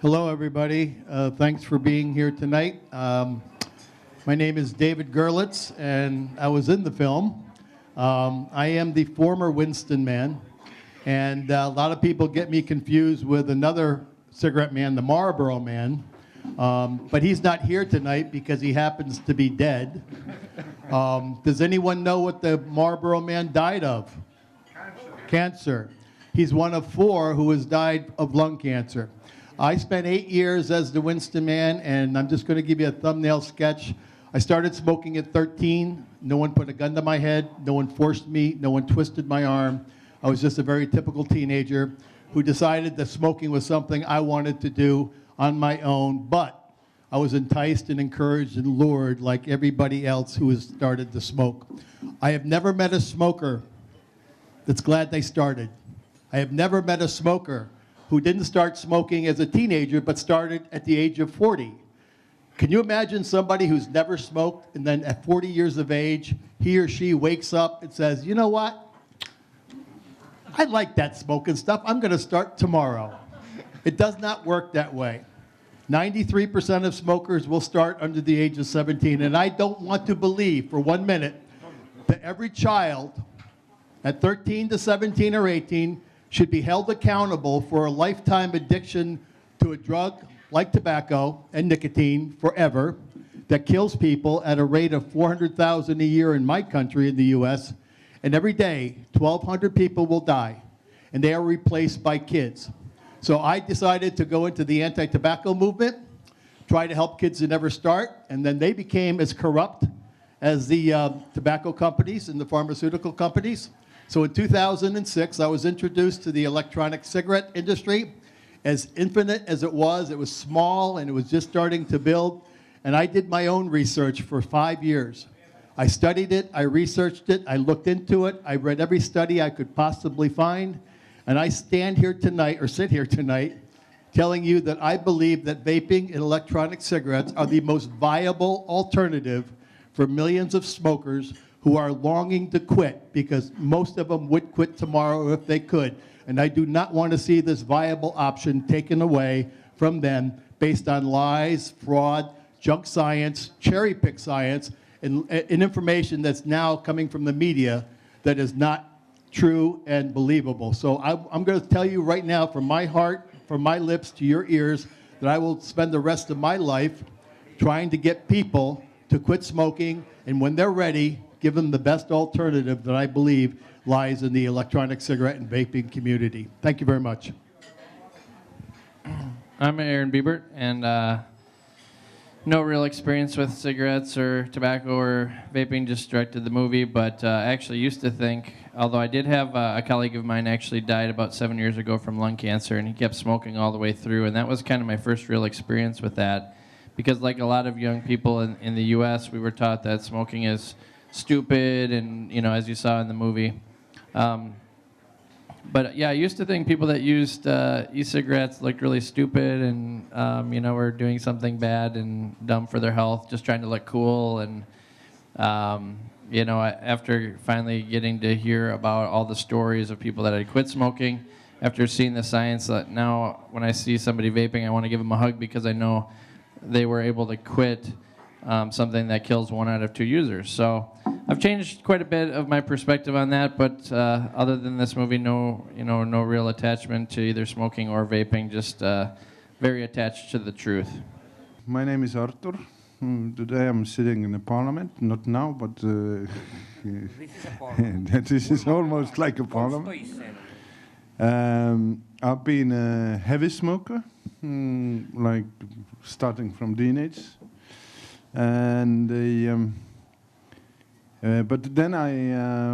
Hello, everybody. Thanks for being here tonight. My name is David Goerlitz, and I was in the film. I am the former Winston man, and a lot of people get me confused with another cigarette man, the Marlboro man. But he's not here tonight because he happens to be dead. Does anyone know what the Marlboro man died of? Cancer. He's one of 4 who has died of lung cancer. I spent 8 years as the Winston man, and I'm just going to give you a thumbnail sketch. I started smoking at 13. No one put a gun to my head. No one forced me. No one twisted my arm. I was just a very typical teenager who decided that smoking was something I wanted to do on my own, but I was enticed and encouraged and lured like everybody else who has started to smoke. I have never met a smoker that's glad they started. I have never met a smoker who didn't start smoking as a teenager but started at the age of 40. Can you imagine somebody who's never smoked and then at 40 years of age, he or she wakes up and says, you know what? I like that smoking stuff. I'm going to start tomorrow. It does not work that way. 93% of smokers will start under the age of 17, and I don't want to believe for 1 minute that every child at 13 to 17 or 18 should be held accountable for a lifetime addiction to a drug like tobacco and nicotine forever that kills people at a rate of 400,000 a year in my country, in the US, and every day 1,200 people will die, and they are replaced by kids. So I decided to go into the anti-tobacco movement, try to help kids that never start, and then they became as corrupt as the tobacco companies and the pharmaceutical companies. So in 2006, I was introduced to the electronic cigarette industry. As infinite as it was small, and it was just starting to build. And I did my own research for 5 years. I studied it, I researched it, I looked into it, I read every study I could possibly find. And I stand here tonight, or sit here tonight, telling you that I believe that vaping and electronic cigarettes are the most viable alternative for millions of smokers who are longing to quit, because most of them would quit tomorrow if they could. And I do not want to see this viable option taken away from them based on lies, fraud, junk science, cherry-pick science, and information that's now coming from the media that is not true and believable. So I'm going to tell you right now, from my heart, from my lips to your ears, that I will spend the rest of my life trying to get people to quit smoking, and when they're ready, give them the best alternative that I believe lies in the electronic cigarette and vaping community. Thank you very much. I'm Aaron Biebert, and no real experience with cigarettes or tobacco or vaping, just directed the movie, but I actually used to think, although I did have a colleague of mine actually died about 7 years ago from lung cancer, and he kept smoking all the way through, and that was kind of my first real experience with that, because like a lot of young people in the U.S., we were taught that smoking is stupid, and, you know, as you saw in the movie. But yeah, I used to think people that used e-cigarettes looked really stupid and, you know, were doing something bad and dumb for their health, just trying to look cool. And, you know, after finally getting to hear about all the stories of people that had quit smoking, after seeing the science, now when I see somebody vaping, I want to give them a hug because I know they were able to quit something that kills 1 out of 2 users. So I've changed quite a bit of my perspective on that, but other than this movie, no real attachment to either smoking or vaping, just very attached to the truth. My name is Artur. Today I'm sitting in the parliament, not now, but This is a parliament. this is almost like a parliament. I've been a heavy smoker, like starting from teenage. And but then I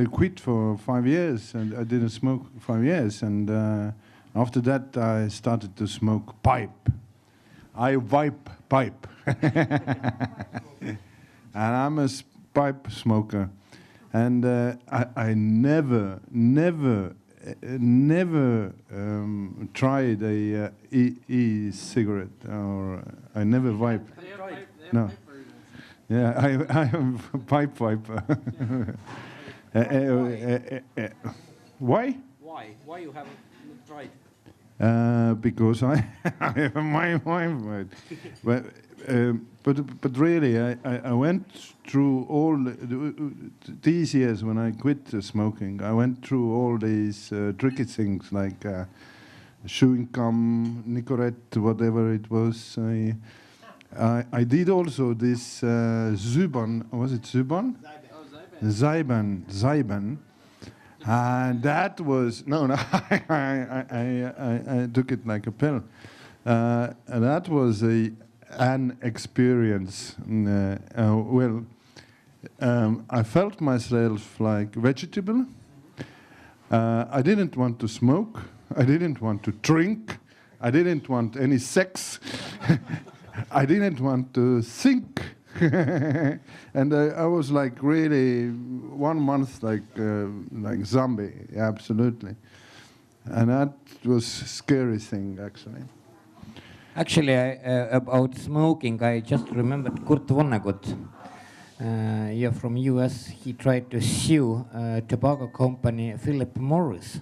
I quit for 5 years, and I didn't smoke 5 years. And after that, I started to smoke pipe. I vibe pipe, and I'm a pipe smoker. And I never tried a e-cigarette, or I never vibe. No. Yeah, I am pipe. Why? Why you haven't tried? because I have my mind. But really, I went through all these years when I quit smoking. I went through all these tricky things like chewing gum, Nicorette, whatever it was. I did also this Zyban. Was it Zyban? Zyban. And that was no. I took it like a pill. And that was an experience. I felt myself like vegetable. I didn't want to smoke. I didn't want to drink. I didn't want any sex. I didn't want to think. And I was like really 1 month like zombie, absolutely. And that was a scary thing, actually. Actually, about smoking, I just remembered Kurt Vonnegut. From US. He tried to sue tobacco company Philip Morris,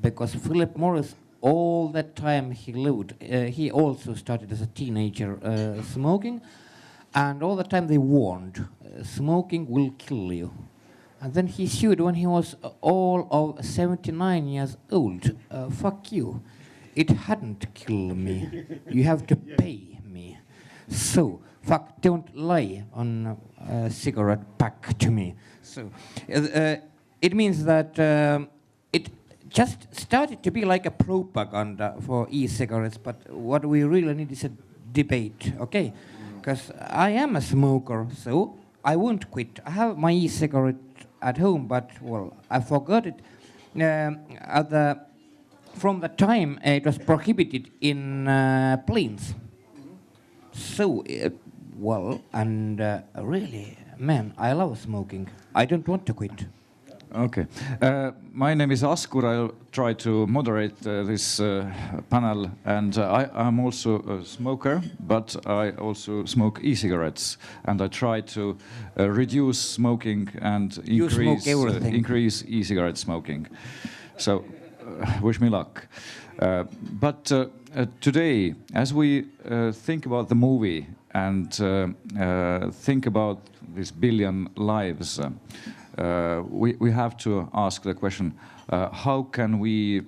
because Philip Morris, all that time he lived, he also started as a teenager smoking, and all the time they warned, smoking will kill you. And then he sued when he was all of 79 years old. Fuck you. It hadn't killed me. You have to pay me. So, fuck, don't lie on a cigarette pack to me. So, it means that it just started to be like a propaganda for e-cigarettes, but what we really need is a debate, okay? Because I am a smoker, so I won't quit. I have my e-cigarette at home, but, well, I forgot it. From the time it was prohibited in planes. So, really, man, I love smoking. I don't want to quit. Okay. My name is Artur. I'll try to moderate this panel. And I'm also a smoker, but I also smoke e-cigarettes. And I try to reduce smoking and increase e-cigarette smoking. So, wish me luck. But today, as we think about the movie and think about these billion lives, we have to ask the question, how can we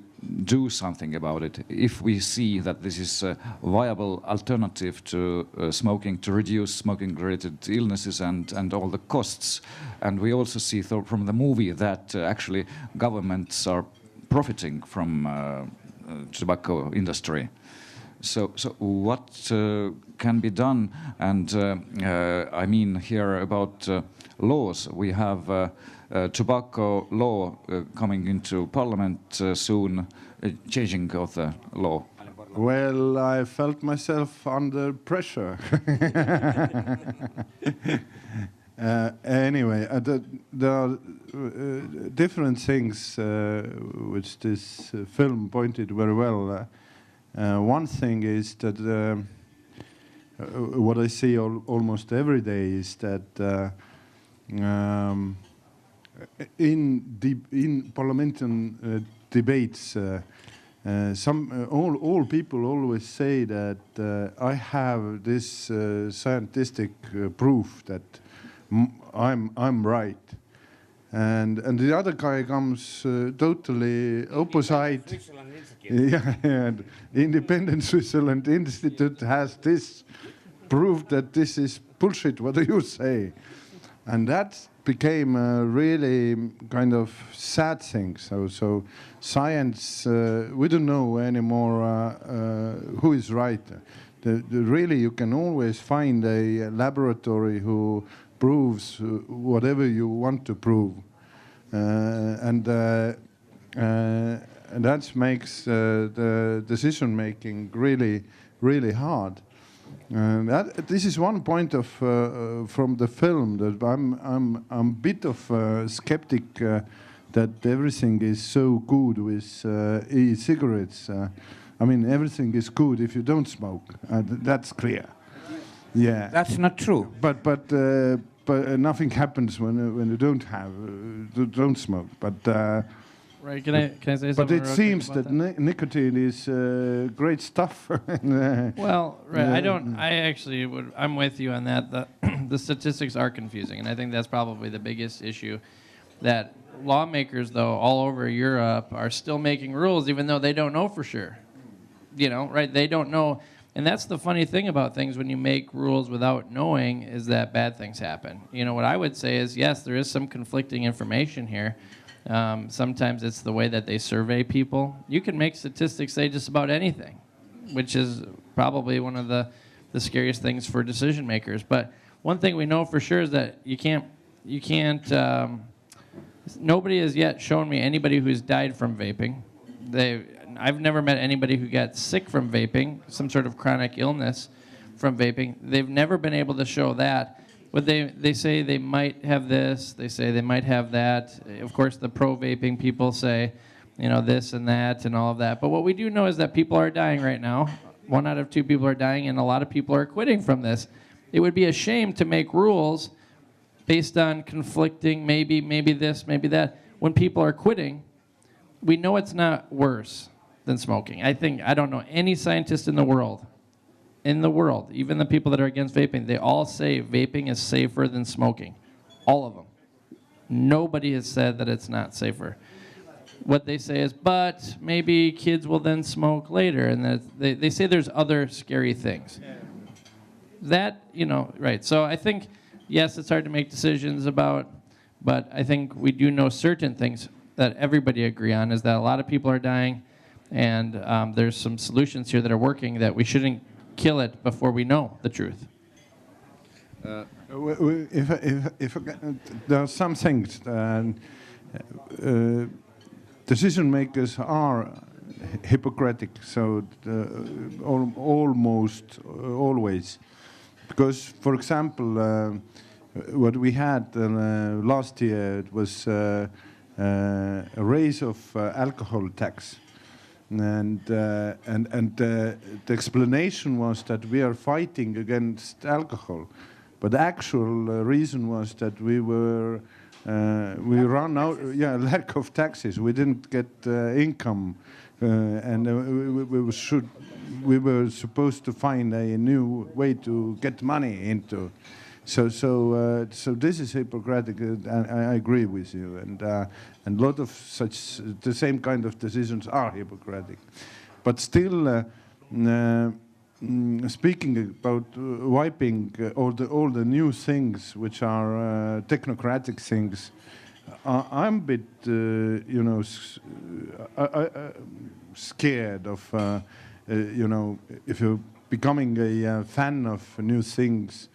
do something about it if we see that this is a viable alternative to smoking, to reduce smoking-related illnesses and all the costs. And we also see from the movie that actually governments are profiting from tobacco industry. So what can be done? And I mean here about laws. We have tobacco law coming into parliament soon, changing of the law. Well, I felt myself under pressure. Anyway, there are different things which this film pointed very well. One thing is that what I see almost every day is that in parliamentary debates, all people always say that I have this scientific proof that I'm right, and the other guy comes totally opposite. Yeah, and Independent Switzerland Institute has this proof that this is bullshit. What do you say? And that became a really kind of sad thing. So science, we don't know anymore who is right. Really, you can always find a laboratory who proves whatever you want to prove, and that makes the decision making really, really hard. This is one point of from the film that I'm a bit of a skeptic that everything is so good with e-cigarettes. I mean, everything is good if you don't smoke. That's clear. Yeah. That's not true. But nothing happens when you don't smoke. But Right? Can I say something? But it real quick seems about that nicotine is great stuff. Well, right. I'm with you on that. The statistics are confusing, and I think that's probably the biggest issue. That lawmakers, though, all over Europe are still making rules, even though they don't know for sure. You know, right? They don't know. And that's the funny thing about things when you make rules without knowing is that bad things happen. You know, what I would say is, yes, there is some conflicting information here. Sometimes it's the way that they survey people. You can make statistics say just about anything, which is probably one of the scariest things for decision makers. But one thing we know for sure is that you can't, nobody has yet shown me anybody who's died from vaping. I've never met anybody who got sick from vaping, some sort of chronic illness from vaping. They've never been able to show that. But they say they might have this, they say they might have that. Of course, the pro-vaping people say, you know, this and that and all of that. But what we do know is that people are dying right now. 1 out of 2 people are dying, and a lot of people are quitting from this. It would be a shame to make rules based on conflicting, maybe this, maybe that. When people are quitting, we know it's not worse than smoking. I don't know any scientist in the world, even the people that are against vaping, they all say vaping is safer than smoking. All of them. Nobody has said that it's not safer. What they say is, but maybe kids will then smoke later, and that they say there's other scary things. That, you know, right. So I think, yes, it's hard to make decisions about, but I think we do know certain things that everybody agree on, is that a lot of people are dying, and there's some solutions here that are working that we shouldn't kill it before we know the truth. If there are some things, decision makers are hypocritic, so almost always, because, for example, what we had last year, it was a raise of alcohol tax. And the explanation was that we are fighting against alcohol, but the actual reason was that we run out, lack of taxes. We didn't get income, and we were supposed to find a new way to get money into. So this is hypocritic, and I agree with you. And a lot of the same kind of decisions are hypocritic. But still, speaking about wiping all the new things, which are technocratic things, I'm a bit, scared of, if you're becoming a fan of new things,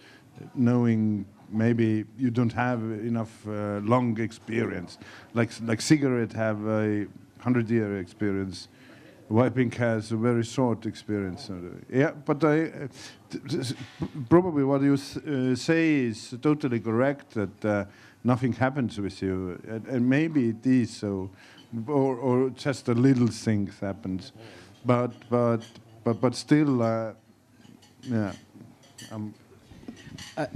knowing maybe you don't have enough long experience. Like cigarette have a 100-year experience. Wiping has a very short experience. Yeah, but probably what you say is totally correct, that nothing happens with you, and maybe it is so, or just a little things happens, but still, yeah.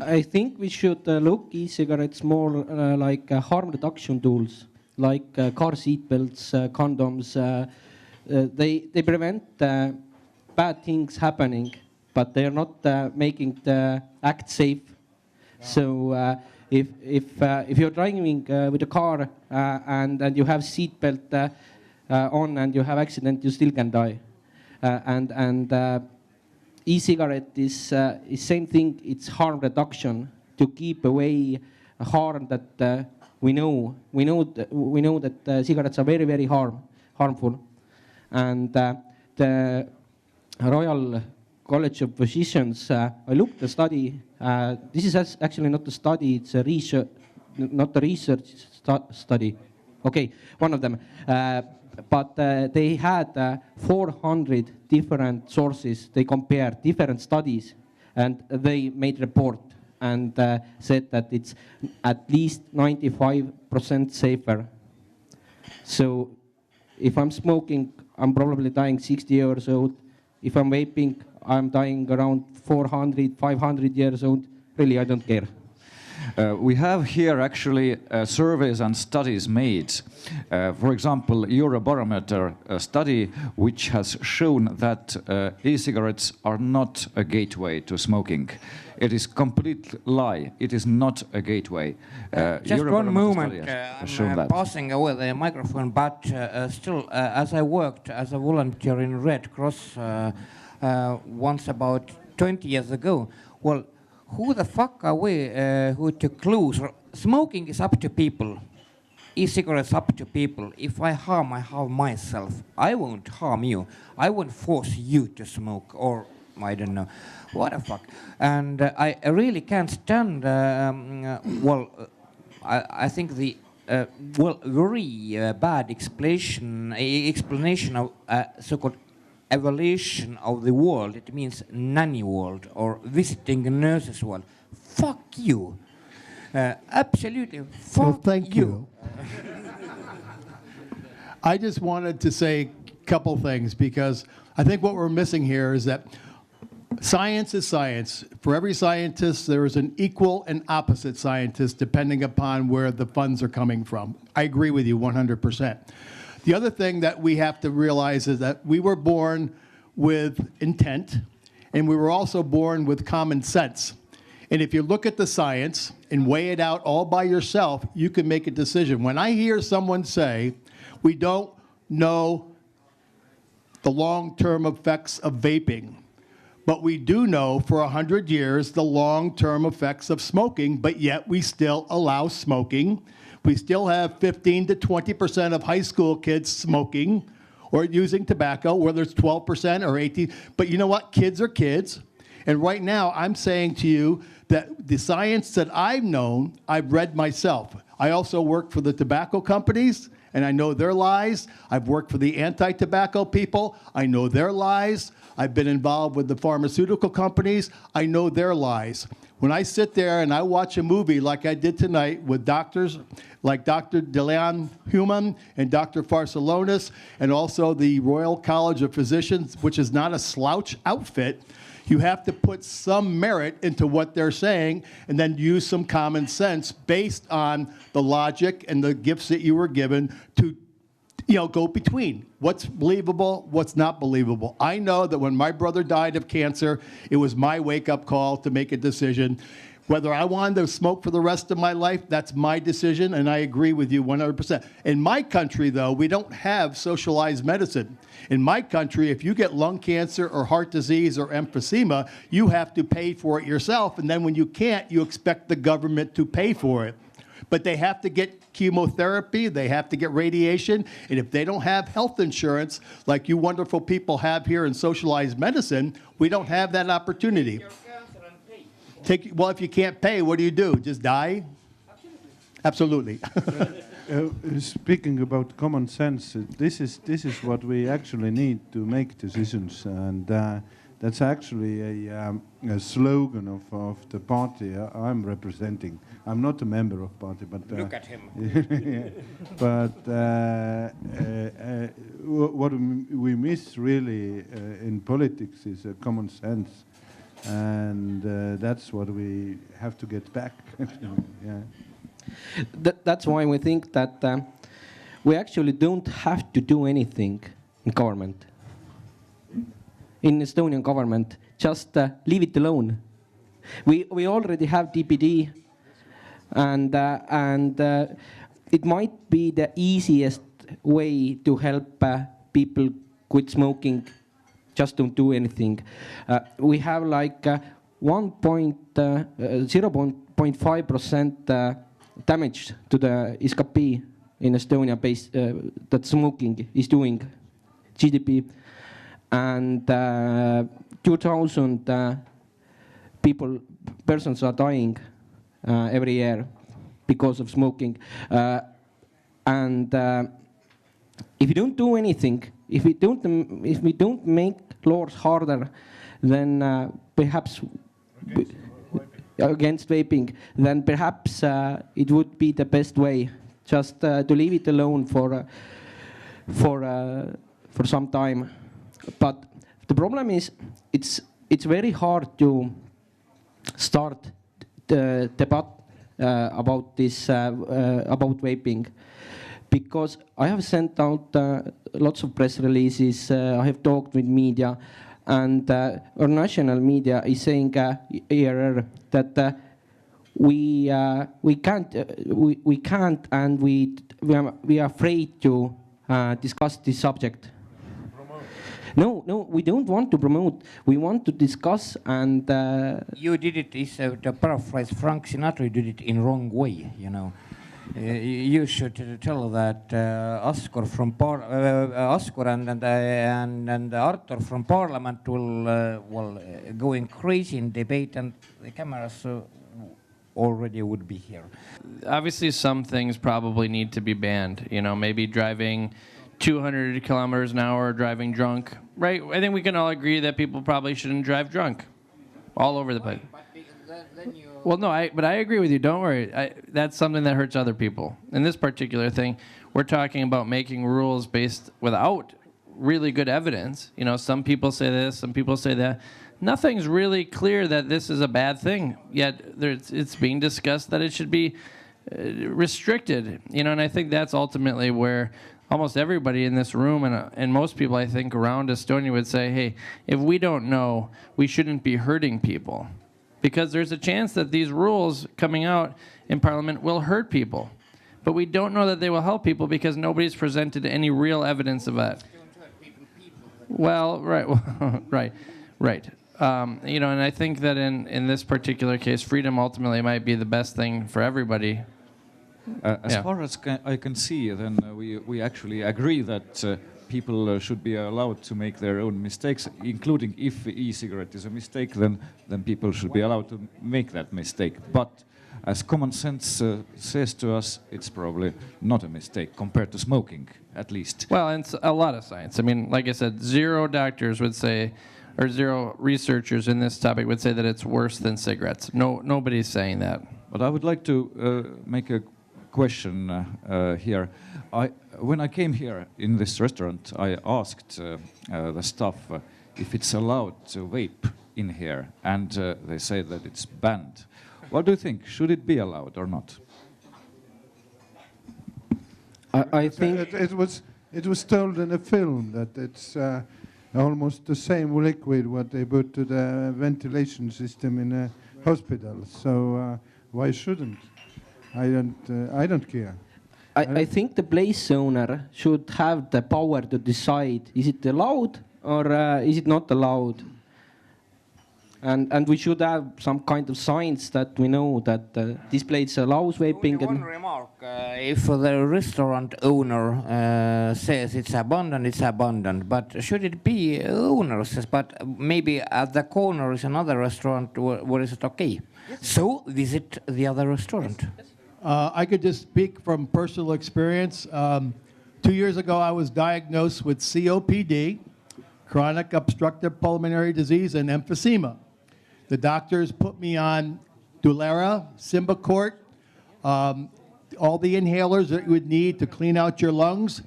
I think we should look e-cigarettes more like harm reduction tools, like car seat belts, condoms. They prevent bad things happening, but they are not making the act safe. So if you're driving with a car and you have seat belt on and you have accident, you still can die. E-cigarette is same thing. It's harm reduction to keep away harm that we know. We know that cigarettes are very, very harmful. And the Royal College of Physicians, I looked at the study. This is actually not a study; it's a research, not a research study. Okay, one of them. But they had 400 different sources. They compared different studies, and they made report and said that it's at least 95% safer. So if I'm smoking, I'm probably dying 60 years old. If I'm vaping, I'm dying around 400, 500 years old. Really, I don't care. We have here actually surveys and studies made. For example, Eurobarometer study which has shown that e-cigarettes are not a gateway to smoking. It is complete lie. It is not a gateway. Just one moment, shown I'm that. passing away the microphone, but still, as I worked as a volunteer in Red Cross once about 20 years ago, well, who the fuck are we who to clues? Smoking is up to people. E-cigarettes up to people. If I harm myself. I won't harm you. I won't force you to smoke, or I don't know. What the fuck? And I really can't stand, I think the very bad explanation of so-called evolution of the world. It means nanny world or visiting nurses world. Fuck you. Absolutely. Fuck Well, thank you. I just wanted to say a couple things because I think what we're missing here is that science is science. For every scientist, there is an equal and opposite scientist depending upon where the funds are coming from. I agree with you 100%. The other thing that we have to realize is that we were born with intent, and we were also born with common sense. And if you look at the science and weigh it out all by yourself, you can make a decision. When I hear someone say, we don't know the long-term effects of vaping, but we do know for 100 years the long-term effects of smoking, but yet we still allow smoking. We still have 15 to 20% of high school kids smoking or using tobacco, whether it's 12% or 18. But you know what? Kids are kids. And right now, I'm saying to you that the science that I've known, I've read myself. I also work for the tobacco companies, and I know their lies. I've worked for the anti-tobacco people. I know their lies. I've been involved with the pharmaceutical companies. I know their lies. When I sit there and I watch a movie like I did tonight with doctors like Dr. DeLeon Human and Dr. Farcelonis and also the Royal College of Physicians, which is not a slouch outfit, you have to put some merit into what they're saying and then use some common sense based on the logic and the gifts that you were given to go between what's believable, what's not believable. I know that when my brother died of cancer, it was my wake-up call to make a decision. Whether I wanted to smoke for the rest of my life, that's my decision, and I agree with you 100%. In my country, though, we don't have socialized medicine. In my country, if you get lung cancer or heart disease or emphysema, you have to pay for it yourself, and then when you can't, you expect the government to pay for it. But they have to get chemotherapy, they have to get radiation, and if they don't have health insurance, like you wonderful people have here in socialized medicine, we don't have that opportunity. Well, if you can't pay, what do? Just die? Absolutely. Speaking about common sense, this is what we actually need to make decisions, and that's actually a slogan of the party I'm representing. I'm not a member of party, but look at him. But what we miss really in politics is common sense, and that's what we have to get back. Yeah. That's why we think that we actually don't have to do anything in government. In Estonian government, just leave it alone. We already have DPD, and it might be the easiest way to help people quit smoking. Just don't do anything. We have like 0.5% damage to the SKP in Estonia that smoking is doing, GDP. And 2,000 persons are dying every year because of smoking. And if you don't do anything, if we don't make laws harder, then perhaps against vaping, then perhaps it would be the best way, just to leave it alone for some time. But the problem is, it's very hard to start the about this about vaping, because I have sent out lots of press releases. I have talked with media, and our national media is saying here that we can't and we are afraid to discuss this subject. No, we don't want to promote. We want to discuss and. You did it, to paraphrase Frank Sinatra, you did it in wrong way, you know. You should tell that Askur and Artur from Parliament will going crazy in debate, and the cameras already would be here. Obviously, some things probably need to be banned. You know, maybe driving 200 kilometers an hour, driving drunk. Right? I think we can all agree that people probably shouldn't drive drunk, all over the place. Well, no, but I agree with you. Don't worry. That's something that hurts other people. In this particular thing, we're talking about making rules based without really good evidence. You know, some people say this, some people say that. Nothing's really clear that this is a bad thing, yet it's being discussed that it should be restricted. You know, and I think that's ultimately where almost everybody in this room and most people, I think, around Estonia would say, hey, if we don't know, we shouldn't be hurting people. Because there's a chance that these rules coming out in Parliament will hurt people. But we don't know that they will help people because nobody's presented any real evidence of that. Well, right, right. You know, and I think that in this particular case, freedom ultimately might be the best thing for everybody. As far as I can see, then we actually agree that people should be allowed to make their own mistakes, including if e-cigarette is a mistake, then people should be allowed to make that mistake. But as common sense says to us, it's probably not a mistake compared to smoking, at least. Well, and a lot of science. I mean, like I said, 0 doctors would say, or 0 researchers in this topic would say that it's worse than cigarettes. Nobody's saying that. But I would like to make a question here. When I came here in this restaurant, I asked the staff if it's allowed to vape in here, and they say that it's banned. What do you think? Should it be allowed or not? I think it was told in a film that it's almost the same liquid what they put to the ventilation system in a hospital. So why shouldn't? I don't care. I think the place owner should have the power to decide, is it allowed or is it not allowed? And we should have some kind of signs that we know that this place allows vaping. Only one remark. If the restaurant owner says it's abandoned, it's abandoned. But should it be owners? But maybe at the corner is another restaurant where is it okay? So visit the other restaurant. I could just speak from personal experience. 2 years ago, I was diagnosed with COPD, chronic obstructive pulmonary disease, and emphysema. The doctors put me on Dulera, Symbicort, all the inhalers that you would need to clean out your lungs.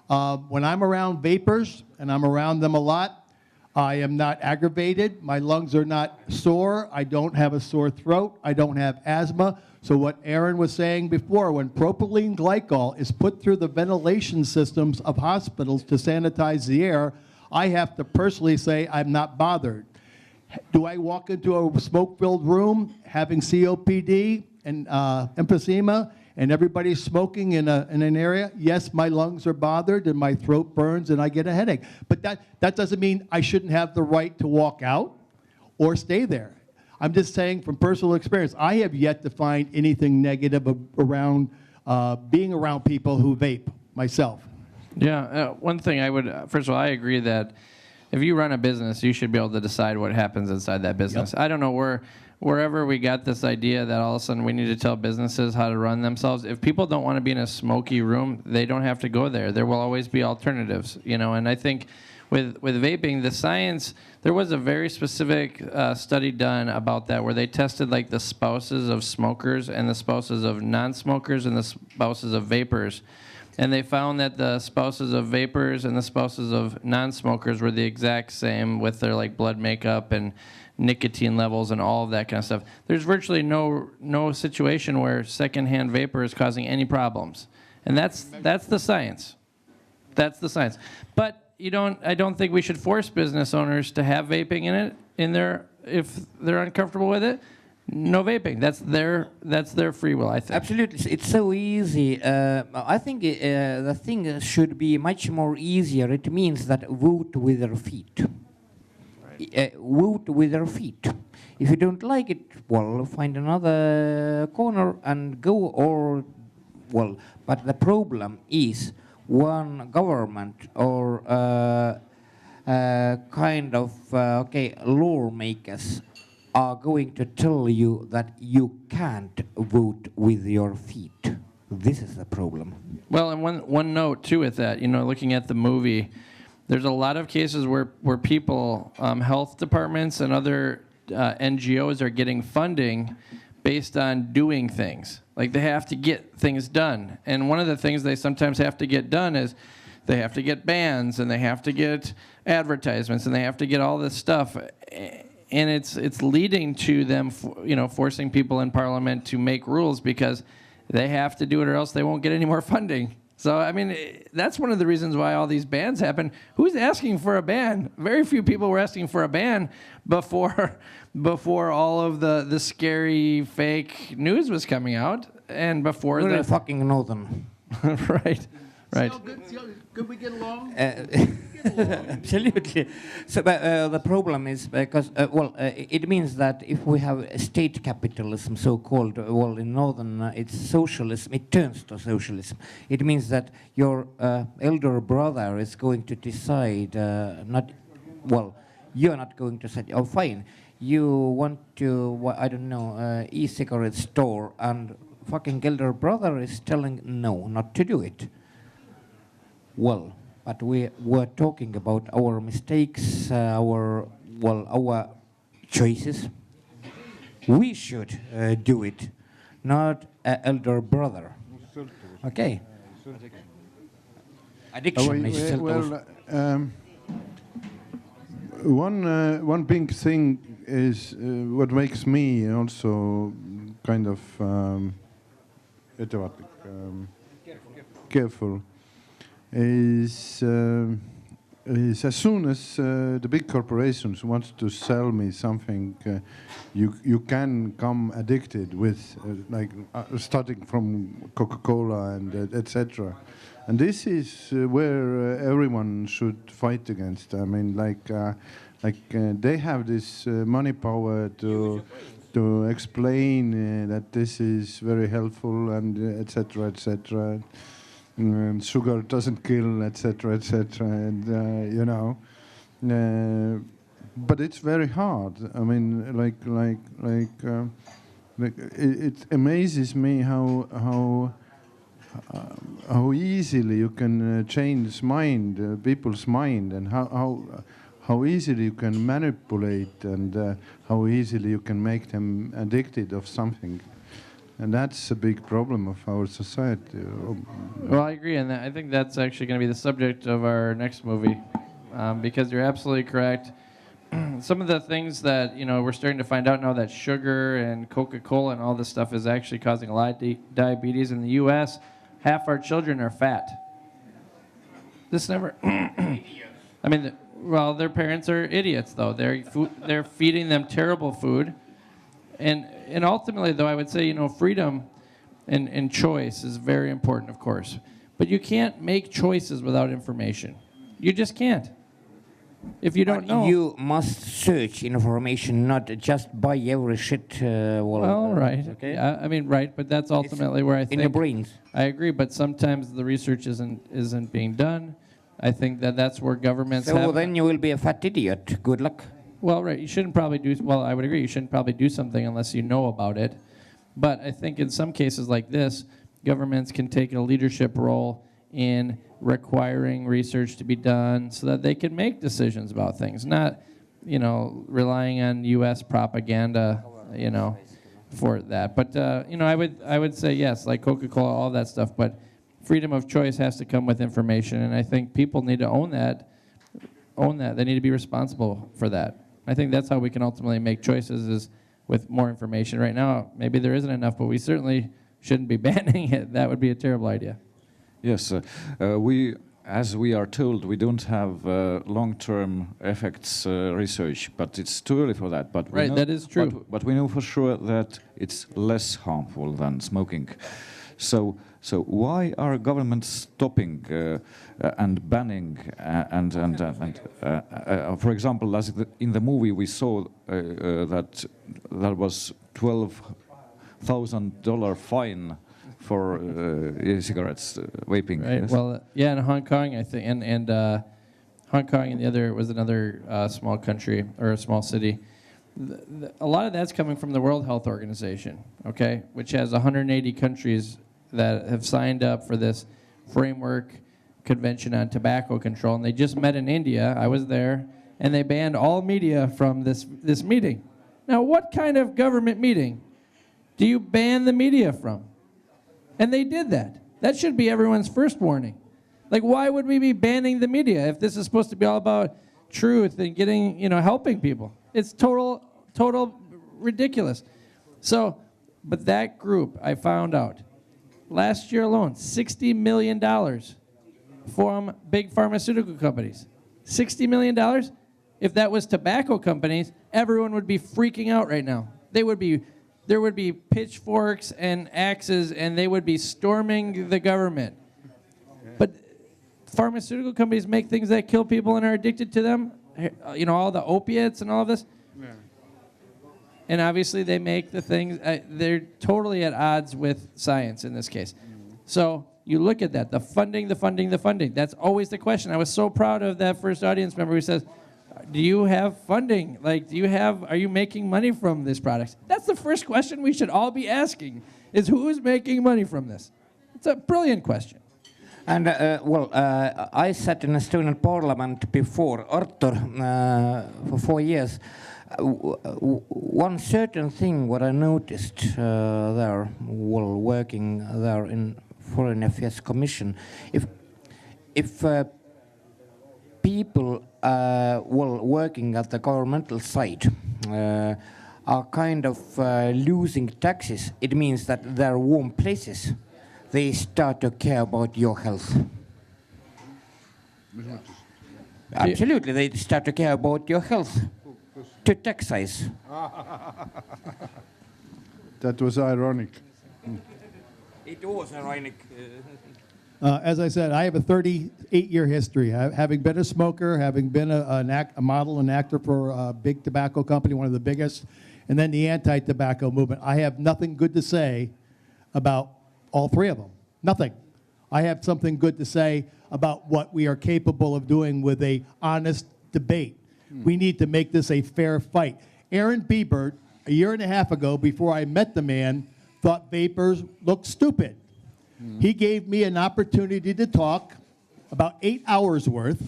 When I'm around vapors, and I'm around them a lot, I am not aggravated. My lungs are not sore. I don't have a sore throat. I don't have asthma. So what Aaron was saying before, when propylene glycol is put through the ventilation systems of hospitals to sanitize the air, I have to personally say I'm not bothered. Do I walk into a smoke-filled room having COPD and emphysema and everybody's smoking in an area? Yes, my lungs are bothered and my throat burns and I get a headache. But that doesn't mean I shouldn't have the right to walk out or stay there. I'm just saying from personal experience, I have yet to find anything negative around being around people who vape myself. Yeah, one thing I would, first of all, I agree that if you run a business, you should be able to decide what happens inside that business. Yep. I don't know wherever we got this idea that all of a sudden we need to tell businesses how to run themselves. If people don't want to be in a smoky room, they don't have to go there. There will always be alternatives, you know. And I think with vaping, the science, there was a very specific study done about that where they tested like the spouses of smokers and the spouses of non-smokers and the spouses of vapors. And they found that the spouses of vapors and the spouses of non-smokers were the exact same with their like blood makeup and nicotine levels and all of that kind of stuff. There's virtually no situation where secondhand vapor is causing any problems. And that's the science. That's the science. But I don't think we should force business owners to have vaping in there if they're uncomfortable with it. No vaping. That's their free will, I think. Absolutely, it's so easy. I think the thing should be much more easier. It means that vote with your feet. Vote with your feet. If you don't like it, well, find another corner and go. Or, well, but the problem is one government or kind of lawmakers are going to tell you that you can't vote with your feet. This is the problem. Well, and one note too with that, looking at the movie, there's a lot of cases where people, health departments and other NGOs are getting funding based on doing things. Like they have to get things done. And one of the things they sometimes have to get done is they have to get bans and they have to get advertisements and they have to get all this stuff. And it's leading to them, forcing people in Parliament to make rules because they have to do it or else they won't get any more funding. So, I mean, that's one of the reasons why all these bans happen. Who's asking for a ban? Very few people were asking for a ban before all of the scary fake news was coming out and before We're a fucking northern. Right. Right. Good we get along? Absolutely. So, but the problem is because, it means that if we have state capitalism, so-called, in northern it's socialism, it turns to socialism. It means that your elder brother is going to decide, you're not going to say, oh, fine, you want to, e-cigarette store, and fucking elder brother is telling no, not to do it. Well, but we were talking about our mistakes, our choices. We should do it, not elder brother. Okay. Addiction is one big thing is what makes me also kind of careful. Is as soon as the big corporations want to sell me something, you can come addicted with, starting from Coca-Cola and etc. And this is where everyone should fight against. I mean, they have this money power to explain that this is very helpful and etc. etc. Sugar doesn't kill, etc., etc., and but it's very hard. I mean, it amazes me how easily you can change people's mind, and how easily you can manipulate, and how easily you can make them addicted of something. And that's a big problem of our society. Well, I agree, and I think that's actually going to be the subject of our next movie, because you're absolutely correct. Some of the things that we're starting to find out now, that sugar and Coca-Cola and all this stuff is actually causing a lot of diabetes in the U.S. Half our children are fat. This never. I mean, their parents are idiots, though. They're feeding them terrible food. And ultimately, though, I would say, freedom and choice is very important, of course. But you can't make choices without information. You just can't. If you don't know. You must search information, not just buy every shit. Right. Okay. I mean, right, but that's ultimately where I think. In the brains. I agree, but sometimes the research isn't being done. I think that's where governments have. So then you will be a fat idiot. Good luck. Well, right. You shouldn't probably do. Well, I would agree. You shouldn't probably do something unless you know about it. But I think in some cases like this, governments can take a leadership role in requiring research to be done so that they can make decisions about things, not, relying on U.S. propaganda, for that. But I would say yes, like Coca-Cola, all that stuff. But freedom of choice has to come with information, and I think people need to own that. They need to be responsible for that. I think that's how we can ultimately make choices, is with more information. Right now, maybe there isn't enough, but we certainly shouldn't be banning it. That would be a terrible idea. Yes, as we are told, we don't have long-term effects research, but it's too early for that. But right, that is true. But we know for sure that it's less harmful than smoking. So why are governments stopping and banning for example, as in the movie we saw that there was $12,000 fine for e-cigarettes, vaping. Right. Yes? Well, yeah, in Hong Kong, I think, and Hong Kong and the other was another small country or a small city. A lot of that's coming from the World Health Organization, okay, which has 180 countries that have signed up for this framework convention on tobacco control, and they just met in India. I was there, and they banned all media from this meeting. Now, what kind of government meeting do you ban the media from? And they did that. That should be everyone's first warning. Like, why would we be banning the media if this is supposed to be all about truth and getting, helping people? It's total ridiculous. So, but that group, I found out, last year alone, $60 million from big pharmaceutical companies. $60 million? If that was tobacco companies, everyone would be freaking out right now. There would be pitchforks and axes, and they would be storming the government. But pharmaceutical companies make things that kill people and are addicted to them. All the opiates and all of this. Yeah. And obviously they make the things, they're totally at odds with science in this case. So you look at that, the funding. That's always the question. I was so proud of that first audience member who says, do you have funding? Like, are you making money from this product? That's the first question we should all be asking, is who's making money from this? It's a brilliant question. And, I sat in Estonian parliament before Artur for 4 years. One certain thing what I noticed there while working there in Foreign Affairs Commission, if people while working at the governmental side are kind of losing taxes, it means that they're warm places. They start to care about your health. Absolutely, they start to care about your health. To taxize. That was ironic. It was ironic. As I said, I have a 38-year history. Having been a smoker, having been a model and actor for a big tobacco company, one of the biggest, and then the anti-tobacco movement, I have nothing good to say about all three of them. Nothing. I have something good to say about what we are capable of doing with a honest debate. We need to make this a fair fight. Aaron Biebert, a year and a half ago, before I met the man, thought vapors looked stupid. He gave me an opportunity to talk about 8 hours worth,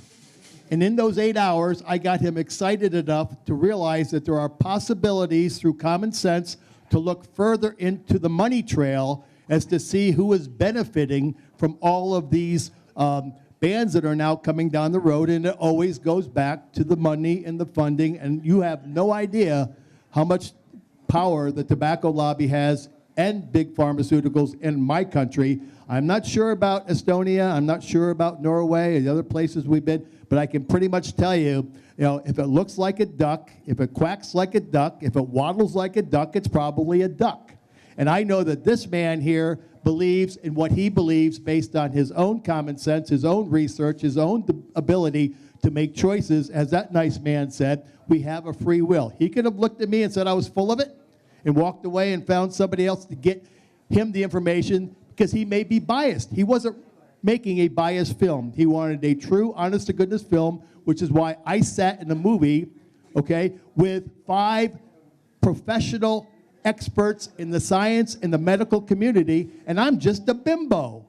and in those 8 hours, I got him excited enough to realize that there are possibilities through common sense to look further into the money trail as to see who is benefiting from all of these bans that are now coming down the road, and it always goes back to the money and the funding, and you have no idea how much power the tobacco lobby has and big pharmaceuticals in my country. I'm not sure about Estonia, I'm not sure about Norway and the other places we've been, but I can pretty much tell you, if it looks like a duck, if it quacks like a duck, if it waddles like a duck, it's probably a duck. And I know that this man here believes in what he believes based on his own common sense, his own research, his own ability to make choices. As that nice man said, we have a free will. He could have looked at me and said I was full of it and walked away and found somebody else to get him the information because he may be biased. He wasn't making a biased film. He wanted a true, honest-to-goodness film, which is why I sat in a movie, okay, with 5 professional experts in the science and the medical community, and I'm just a bimbo.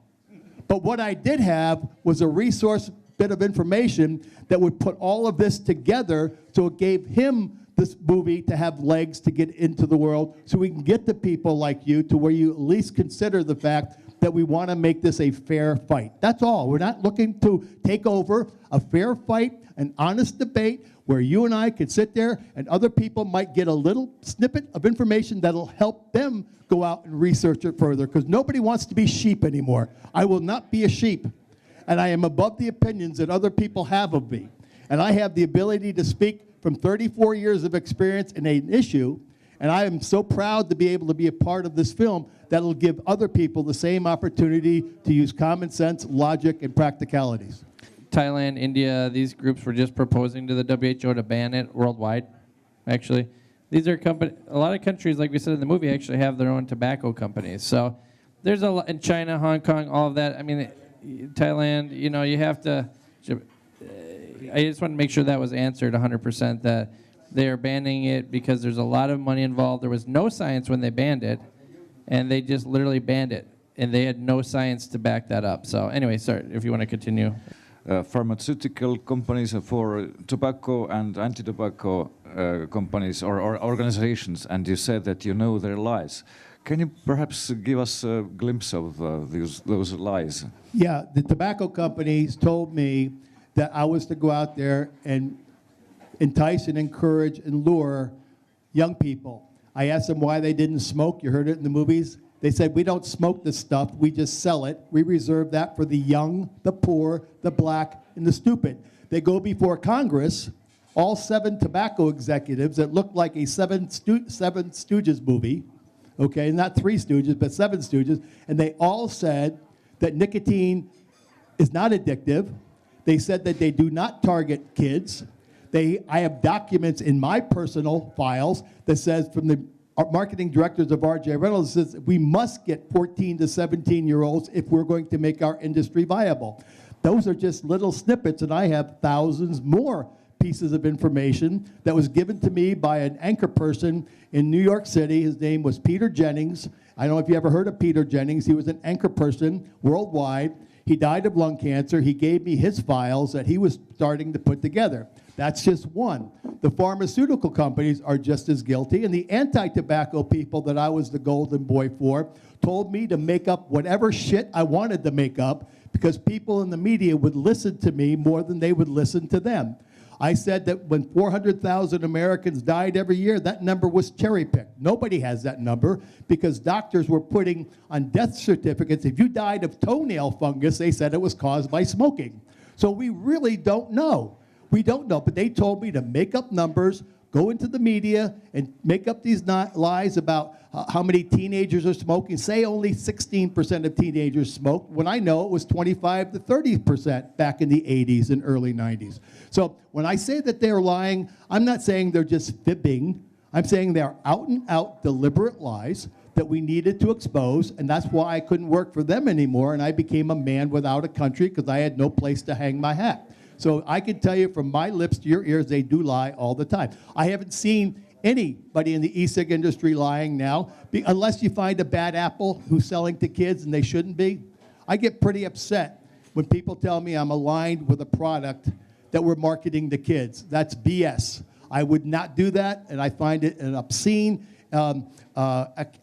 But what I did have was a resource bit of information that would put all of this together, so it gave him this movie to have legs to get into the world, so we can get the people like you to where you at least consider the fact that we want to make this a fair fight. That's all. We're not looking to take over. A fair fight, an honest debate where you and I could sit there and other people might get a little snippet of information that'll help them go out and research it further, because nobody wants to be sheep anymore. I will not be a sheep, and I am above the opinions that other people have of me. And I have the ability to speak from 34 years of experience in an issue, and I am so proud to be able to be a part of this film that'll give other people the same opportunity to use common sense, logic, and practicalities. Thailand, India, these groups were just proposing to the WHO to ban it worldwide, actually. These are a lot of countries, like we said in the movie, actually have their own tobacco companies. So there's a lot in China, Hong Kong, all of that. I mean, Thailand, you know, you have to, I just want to make sure that was answered 100%, that they are banning it because there's a lot of money involved. There was no science when they banned it, and they just literally banned it, and they had no science to back that up. So anyway, sorry, if you want to continue. Pharmaceutical companies for tobacco and anti-tobacco companies or organizations, and you said that you know their lies. Can you perhaps give us a glimpse of those lies? Yeah, the tobacco companies told me that I was to go out there and entice and encourage and lure young people. I asked them why they didn't smoke. You heard it in the movies. They said, we don't smoke this stuff, we just sell it. We reserve that for the young, the poor, the black, and the stupid. They go before Congress, all 7 tobacco executives that look like a Seven Stooges movie, okay, not 3 Stooges, but 7 Stooges, and they all said that nicotine is not addictive. They said that they do not target kids. I have documents in my personal files that says from the marketing directors of RJ Reynolds says we must get 14 to 17-year-olds if we're going to make our industry viable. Those are just little snippets, and I have thousands more pieces of information that was given to me by an anchor person in New York City. His name was Peter Jennings. I don't know if you ever heard of Peter Jennings. He was an anchor person worldwide. He died of lung cancer. He gave me his files that he was starting to put together. That's just one. The pharmaceutical companies are just as guilty, and the anti-tobacco people that I was the golden boy for told me to make up whatever shit I wanted to make up because people in the media would listen to me more than they would listen to them. I said that when 400,000 Americans died every year, that number was cherry-picked. Nobody has that number because doctors were putting on death certificates, if you died of toenail fungus, they said it was caused by smoking. So we really don't know. We don't know, but they told me to make up numbers, go into the media, and make up these lies about how many teenagers are smoking. Say only 16% of teenagers smoke, when I know it was 25 to 30% back in the 80s and early 90s. So when I say that they're lying, I'm not saying they're just fibbing. I'm saying they're out and out deliberate lies that we needed to expose, and that's why I couldn't work for them anymore, and I became a man without a country because I had no place to hang my hat. So I can tell you from my lips to your ears, they do lie all the time. I haven't seen anybody in the e-cig industry lying now, unless you find a bad apple who's selling to kids and they shouldn't be. I get pretty upset when people tell me I'm aligned with a product that we're marketing to kids. That's BS. I would not do that, and I find it an obscene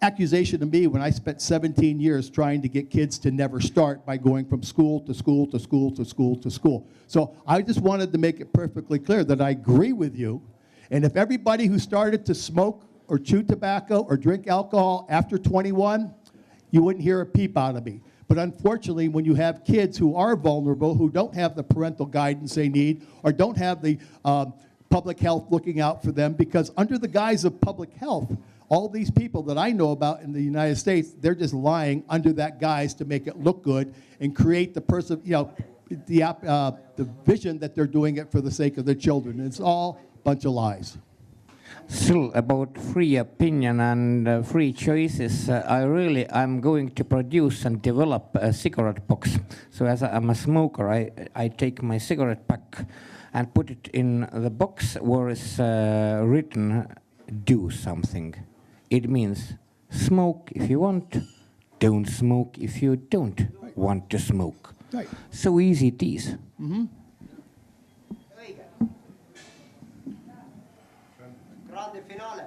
accusation to me when I spent 17 years trying to get kids to never start by going from school to school to school to school to school. So I just wanted to make it perfectly clear that I agree with you. And if everybody who started to smoke or chew tobacco or drink alcohol after 21, you wouldn't hear a peep out of me. But unfortunately, when you have kids who are vulnerable, who don't have the parental guidance they need, or don't have the public health looking out for them, because under the guise of public health, all these people that I know about in the United States, they're just lying under that guise to make it look good and create the person, you know, the vision that they're doing it for the sake of their children. It's all a bunch of lies. Still, about free opinion and free choices, I'm going to produce and develop a cigarette box. So as I'm a smoker, I take my cigarette pack and put it in the box where it's written, do something. It means smoke if you want, don't smoke if you don't want to smoke. Right. So easy it is. Mm-hmm. Grande finale.